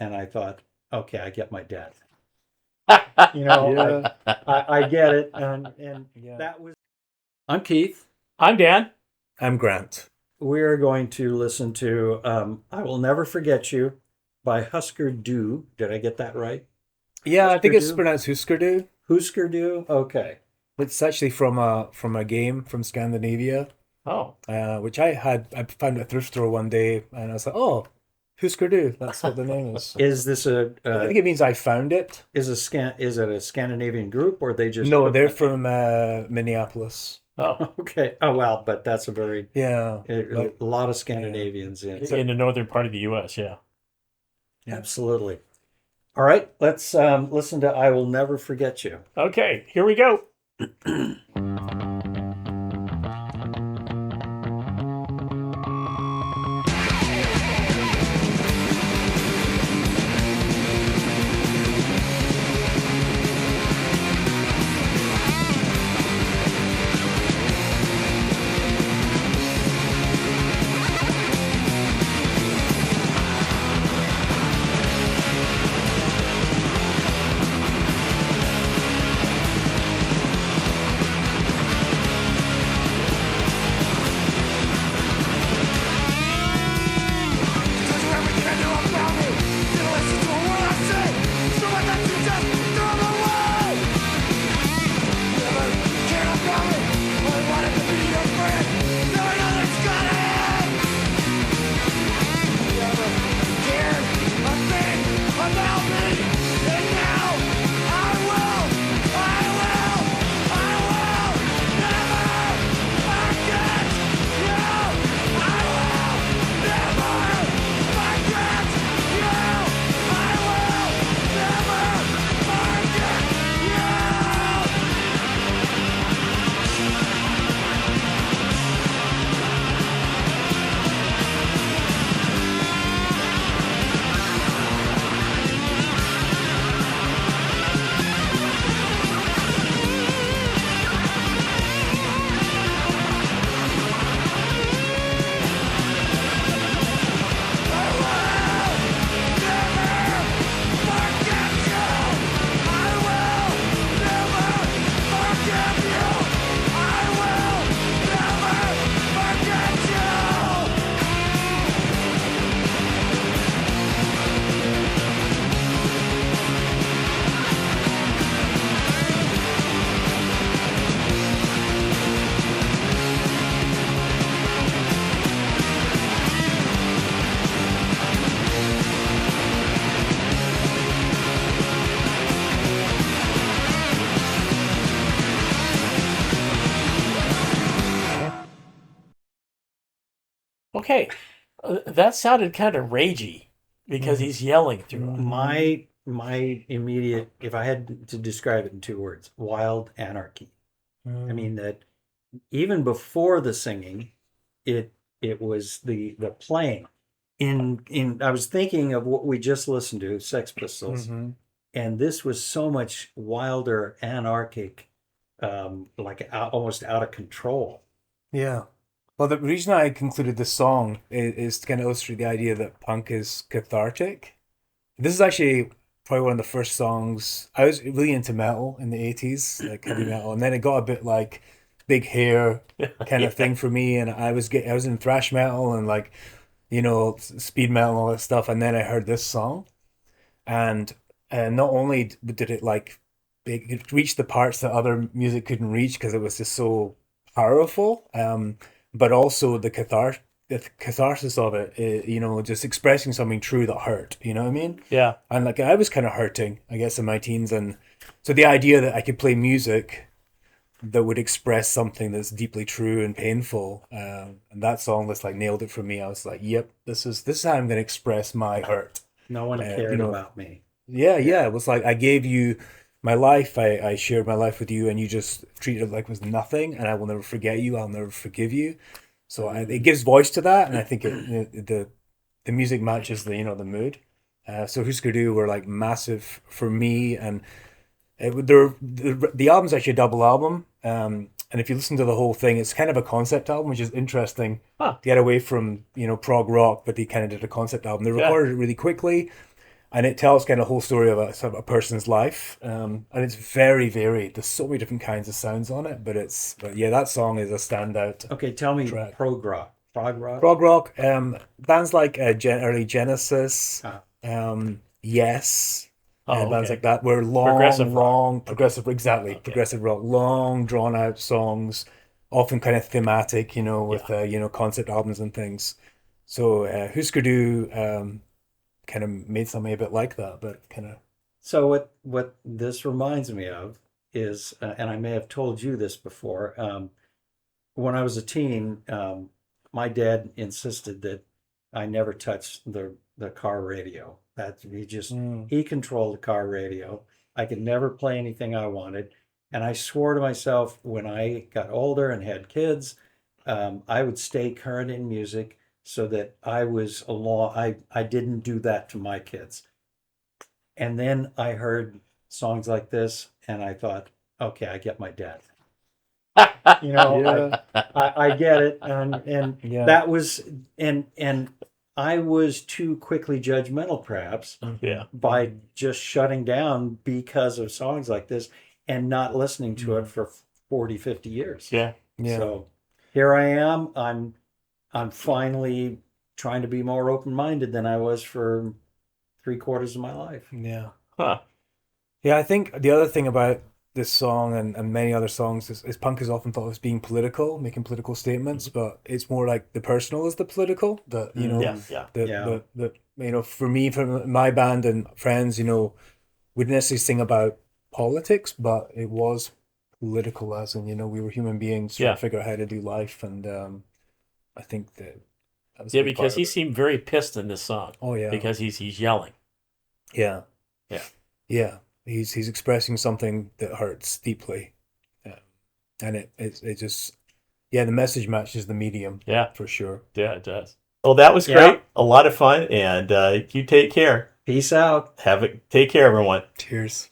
and I thought, okay, I get my dad. Yeah. I get it, and Yeah. that was. I'm Keith. I'm Dan. I'm Grant. We're going to listen to "I Will Never Forget You" by Hüsker Dü. Did I get that right? Yeah, I think it's Huskerdu? pronounced huskerdu. Hüsker Dü. Okay. It's actually from a game from Scandinavia, Oh, which I found at a thrift store one day, and I was like, oh, huskerdu. That's what the name is. Is this I think it means I found it. is it a Scandinavian group, or they just No, they're from Minneapolis. oh, Okay. Oh wow, but that's a very Yeah, a lot of Scandinavians in. in the northern part of the U.S. Yeah. Absolutely. All right, let's listen to "I Will Never Forget You." Okay, here we go. Okay, that sounded kind of ragey because he's yelling through it. My immediate, if I had to describe it in two words, wild anarchy. I mean that even before the singing, it was the playing. In I was thinking of what we just listened to, Sex Pistols, and this was so much wilder, anarchic, almost out of control. Yeah. Well, the reason I concluded this song is to kind of illustrate the idea that punk is cathartic. This is actually probably one of the first songs. I was really into metal in the 80s, like heavy metal, and then it got a bit like big hair kind of thing for me, and I was in thrash metal and like, speed metal and all that stuff, and then I heard this song, and not only did it like it reached the parts that other music couldn't reach because it was just so powerful, but also the catharsis of it, just expressing something true that hurt, you know what I mean? Yeah. And like I was kind of hurting, I guess, in my teens, and so the idea that I could play music that would express something that's deeply true and painful, and that song just like nailed it for me. I was like, "Yep, this is how I'm going to express my hurt." No one cared about me. Yeah, it was like I gave you my life. I shared my life with you, and you just treated it like it was nothing. And I will never forget you. I'll never forgive you. So it gives voice to that, and I think the music matches the mood. So Hüsker Dü were like massive for me, and the album's actually a double album. And if you listen to the whole thing, it's kind of a concept album, which is interesting to get away from prog rock, but they kind of did a concept album. They recorded it really quickly. and it tells kind of a whole story of a sort of a person's life, and it's very varied. There's so many different kinds of sounds on it, but yeah, that song is a standout. Okay, tell me Track. prog rock. Prog rock, bands like early Genesis, Uh, Yes, bands okay. like that were Progressive rock. long, progressive, exactly, Okay. progressive rock, long, drawn out songs, often kind of thematic, with concept albums and things. So Hüsker Dü kind of made something a bit like that, but kind of. So what this reminds me of is, and I may have told you this before, when I was a teen, my dad insisted that I never touch the car radio. That he controlled the car radio. I could never play anything I wanted, and I swore to myself when I got older and had kids, I would stay current in music so that I was along. I didn't do that to my kids. And then I heard songs like this, and I thought, okay, I get my dad. You know, I get it, and Yeah. that was and I was too quickly judgmental, perhaps, Yeah. by just shutting down because of songs like this and not listening to it for 40, 50 years. Yeah. Yeah. So here I am. I'm finally trying to be more open-minded than I was for 3/4 of my life. Yeah. Huh. Yeah, I think the other thing about this song and many other songs is punk is often thought of as being political, making political statements, but it's more like the personal is the political. That Yeah. Yeah. for me, for my band and friends, we didn't necessarily sing about politics, but it was political, as in we were human beings trying Yeah. to figure out how to do life, and I think that was a Yeah, big because part he of it. seemed very pissed in this song. Oh yeah, Because he's yelling. yeah, Yeah. yeah. He's expressing something that hurts deeply, and it just the message matches the medium. Yeah. For sure. Yeah, it does. Well, that was Yeah. great. A lot of fun, and you take care. Peace out. Take care, everyone. Cheers.